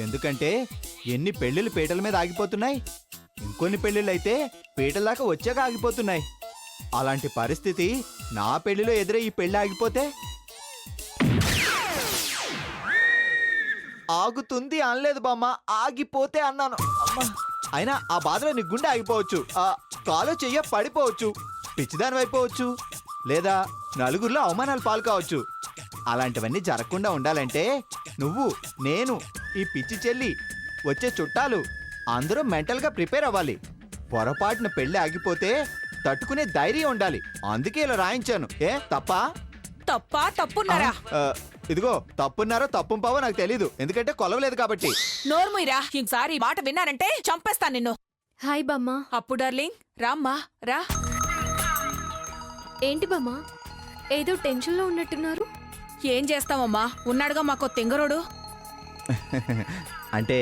ఎందుకంటే ఎన్ని పెళ్లిళ్ళు పీటల మీద ఆగిపోతున్నాయి, ఇంకొన్ని పెళ్లిళ్ళైతే పీటల దాకా వచ్చాక ఆగిపోతున్నాయి. అలాంటి పరిస్థితి నా పెళ్లిలో ఎదురే ఈ పెళ్లి ఆగిపోతే? ఆగుతుంది అనలేదు బామ్మ, ఆగిపోతే అన్నాను. అయినా ఆ బాధలో నీ గుండె ఆగిపోవచ్చు, కాలో చెయ్య పడిపోవచ్చు, పిచ్చిదాని అయిపోవచ్చు, లేదా నలుగురిలో అవమానాలు పాలు కావచ్చు. అలాంటివన్నీ జరగకుండా ఉండాలంటే నువ్వు, నేను, ఈ పిచ్చి చెల్లి, వచ్చే చుట్టాలు అందరూ మెంటల్గా ప్రిపేర్ అవ్వాలి. పొరపాటున పెళ్లి ఆగిపోతే తట్టుకునే ధైర్యం ఉండాలి. అందుకే ఇలా రాయించాను. తప్పున్నారా? ఇదిగో తప్పున్నారో తప్పుంపావో నాకు తెలీదు, ఎందుకంటే కొలవలేదు కాబట్టి. నోర్ముయిరా, ఇంకోసారి మాట విన్నానంటే చంపేస్తాను నిన్ను. హాయ్ బామ్మ. అప్పు డార్లింగ్, రామ్మా రా. ఏంటి బామ్మ, ఏదో టెన్షన్లో ఉన్నట్టున్నారు? ఏం చేస్తావమ్మా, ఉన్నాడుగా మాకో తెంగరోడు. అంటే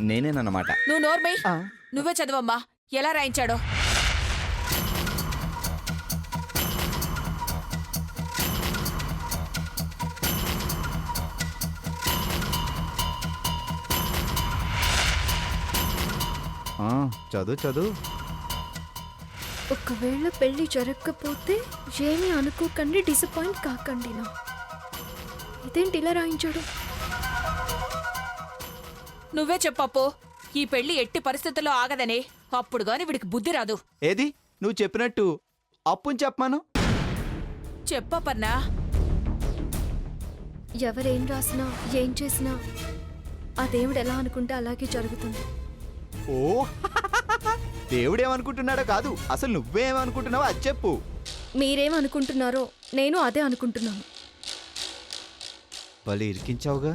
నేనేనన్నమాట. నువ్వు నోర్మై, నువ్వే చదవమ్మా ఎలా రాయించాడో. చదువు చదువు. ఒకవేళ పెళ్లి జరగకపోతే ఏమీ అనుకోకండి, డిసప్పాయింట్ కాకండి. నా ఇదేంటి ఇలా రాయించాడు? నువ్వే చెప్పప్పు, ఈ పెళ్లి ఎట్టి పరిస్థితుల్లో ఆగదని. అప్పుడు గాని వీడికి బుద్ధి రాదు. ఏది నువ్వు చెప్పినట్టు అప్పుని చెప్పమాను. చెప్పపన్నా. ఎవరేం రాసినా ఏం చేసినా ఆ దేవుడు ఎలా అనుకుంటే అలాగే జరుగుతుంది. ఓ దేవుడేమనుకుంటున్నాడో కాదు, అసలు నువ్వేమనుకుంటున్నావో అది చెప్పు. మీరేమనుకుంటున్నారో నేను అదే అనుకుంటున్నాను. వాళ్ళు ఇరికించావుగా.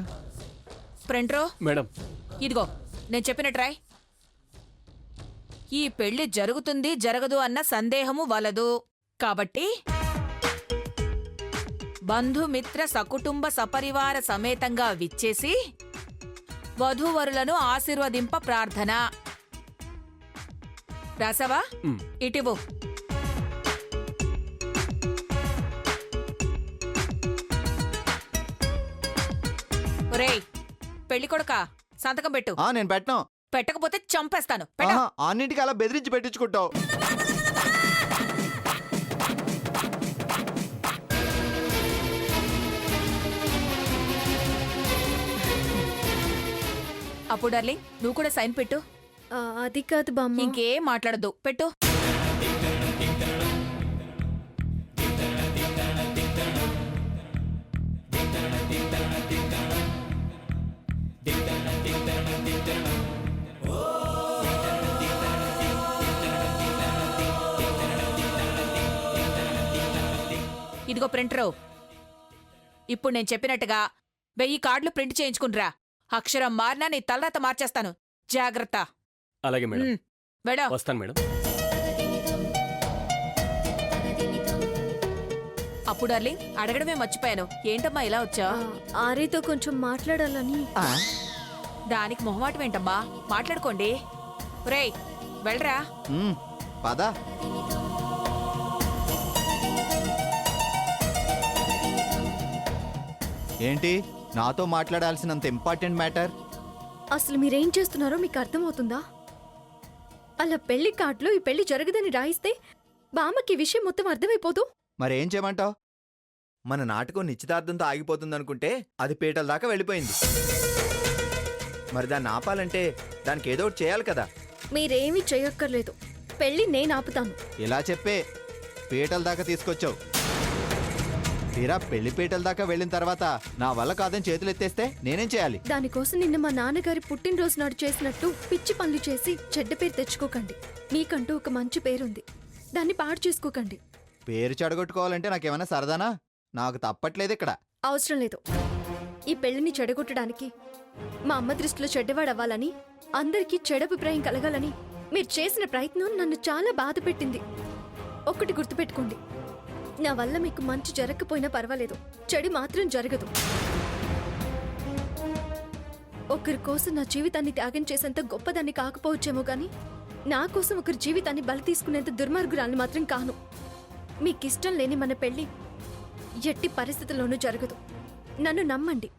ఫ్రెండ్రో మేడం, ఇదిగో నేను చెప్పినట్టు రాయ్. ఈ పెళ్లి జరుగుతుంది జరగదు అన్న సందేహము వలదు. కాబట్టి బంధుమిత్ర సకుటుంబ సపరివార సమేతంగా విచ్చేసి వధూవరులను ఆశీర్వదింప ప్రార్థన. రాసావా? ఇటివు. ఒరేయ్ పెళ్లి కొడుకా, సంతకం పెట్టు. నేను పెట్టను. పెట్టకపోతే చంపేస్తాను. అన్నింటికి అలా బెదిరించి పెట్టించుకుంటావు. అప్పుడు డార్లింగ్ నువ్వు కూడా సైన్ పెట్టు. అది కాదు బామ్మ. ఇంకేం మాట్లాడద్దు, పెట్టు. ఇదిగో ప్రింటరు, ఇప్పుడు నేను చెప్పినట్టుగా 1000 కార్డులు ప్రింట్ చేయించుకునిరా. అక్షరం మారినా నీ తలరాత మార్చేస్తాను, జాగ్రత్త. అలాగే మేడం. వెడా వస్తాను మేడం. అప్పుడు డార్లింగ్ అడగడమే మర్చిపోయాను, ఏంటమ్మా ఇలా వచ్చా? ఆరితో కొంచెం మాట్లాడాలని. దానికి మొహమాటం ఏంటమ్మా, మాట్లాడుకోండి. రేయ్ వెళ్ళరా. పద. ఏంటి నాతో మాట్లాడాల్సినంత ఇంపార్టెంట్ మ్యాటర్? అసలు మీరేం చేస్తున్నారో మీకు అర్థమవుతుందా? అలా పెళ్లి కార్డులో ఈ పెళ్లి జరగదని రాయిస్తే బామ్మకి ఈ విషయం మొత్తం అర్థమైపోదు. మరేం చేయమంటావు? మన నాటకం నిశ్చితార్థంతో ఆగిపోతుందనుకుంటే అది పీటల దాకా వెళ్ళిపోయింది. మరి దాన్ని ఆపాలంటే దానికి ఏదో ఒకటి చేయాలి కదా. మీరేమీ చేయక్కర్లేదు, పెళ్లి నేను ఆపుతాను. ఇలా చెప్పే పీటల దాకా తీసుకొచ్చావు. తీరా పెళ్లి పీటల దాకా వెళ్ళిన తర్వాత నా వల్ల కాదని చేతులు ఎత్తేస్తే నేనేం చేయాలి? దానికోసం నిన్న మా నాన్నగారి పుట్టినరోజు నాడు చేసినట్టు పిచ్చి పనులు చేసి చెడ్డ పేరు తెచ్చుకోకండి. మీకంటూ ఒక మంచి పేరుంది, దాన్ని పాడు చేసుకోకండి. పేరు చెడగొట్టుకోవాలంటే నాకేమైనా సరదానా? నాకు తప్పట్లేదు ఇక్కడ. అవసరం లేదు. ఈ పెళ్లిని చెడగొట్టడానికి, మా అమ్మ దృష్టిలో చెడ్డవాడవ్వాలని, అందరికీ చెడభిప్రాయం కలగాలని మీరు చేసిన ప్రయత్నం నన్ను చాలా బాధ పెట్టింది. ఒక్కటి గుర్తుపెట్టుకోండి, నా వల్ల మీకు మంచి జరగకపోయినా పర్వాలేదు, చెడు మాత్రం జరగదు. ఒకరి కోసం నా జీవితాన్ని త్యాగం చేసేంత గొప్పదాన్ని కాకపోవచ్చేమో గాని నా కోసం ఒకరి జీవితాన్ని బలి తీసుకునేంత దుర్మార్గురాల్ని మాత్రం కాను. మీకిష్టం లేని మన పెళ్లి ఎట్టి పరిస్థితుల్లోనూ జరగదు. నన్ను నమ్మండి.